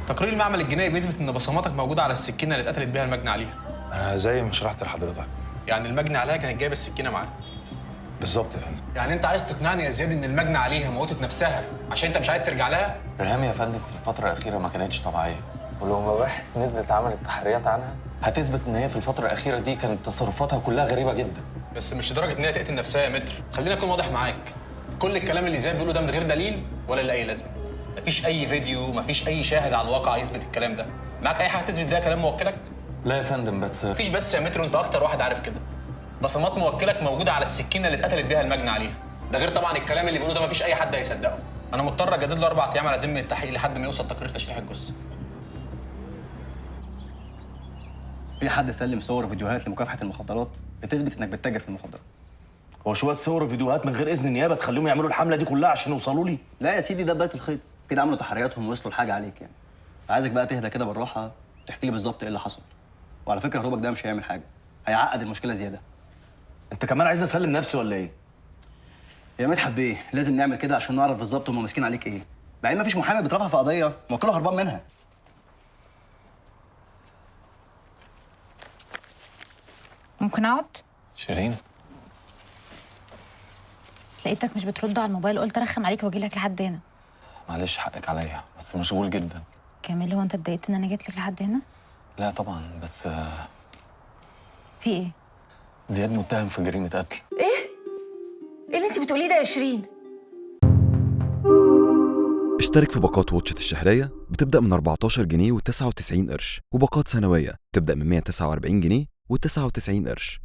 تقرير المعمل الجنائي بيثبت ان بصماتك موجوده على السكينه اللي اتقتلت بيها المجني عليها. انا زي ما شرحت لحضرتك. يعني المجني عليها كانت جايبه السكينه معاها. بالظبط يا فندم. يعني انت عايز تقنعني يا زياد ان المجني عليها موتت نفسها عشان انت مش عايز ترجع لها؟ ريهام يا فندم في الفترة الأخيرة ما كانتش طبيعية، ولو مباحث نزلت عملت تحريات عنها هتثبت إن هي في الفترة الأخيرة دي كانت تصرفاتها كلها غريبة جدا. بس مش لدرجه ان هي تقتل نفسها يا متر، خلينا اكون واضح معاك. كل الكلام اللي زياد بيقوله ده من غير دليل ولا له اي لازمه. مفيش اي فيديو، مفيش اي شاهد على الواقع يثبت الكلام ده. معاك اي حاجه تثبت ده كلام موكلك؟ لا يا فندم بس مفيش بس يا متر، انت اكتر واحد عارف كده. بصمات موكلك موجوده على السكينه اللي اتقتلت بيها المجني عليها. ده غير طبعا الكلام اللي بيقوله ده مفيش اي حد هيصدقه. انا مضطر اجدد له 4 ايام على ذمه التحقيق لحد ما يوصل تقرير تشريح الجثه. في حد سلم صور وفيديوهات لمكافحه المخدرات بتثبت انك بتتاجر في المخدرات؟ هو شويه صور وفيديوهات من غير اذن النيابه تخليهم يعملوا الحمله دي كلها عشان يوصلوا لي؟ لا يا سيدي، ده بدايه الخيط. كده عملوا تحرياتهم ووصلوا لحاجه عليك يعني. عايزك بقى تهدى كده بالراحه، تحكي لي بالظبط ايه اللي حصل. وعلى فكره هروبك ده مش هيعمل حاجه، هيعقد المشكله زياده. انت كمان عايز اسلم نفسي ولا ايه؟ يا مدحت بيه، لازم نعمل كده عشان نعرف بالظبط هم ماسكين عليك ايه. بعدين مفيش محامي بيترفع في قضيه موكله هربان منها. ممكن اقعد؟ شيرين لقيتك مش بترد على الموبايل، قلت ارخم عليك واجي لك لحد هنا. معلش حقك عليا بس مشغول جدا. كامل، هو انت اتضايقت ان انا جيت لك لحد هنا؟ لا طبعا بس في ايه؟ زياد متهم في جريمة قتل. ايه اللي انت بتقوليه ده يا شيرين؟ اشترك في باقات واتشت الشهرية بتبدأ من 14 جنيه و99 قرش، وباقات سنوية بتبدأ من 149 جنيه و99 قرش.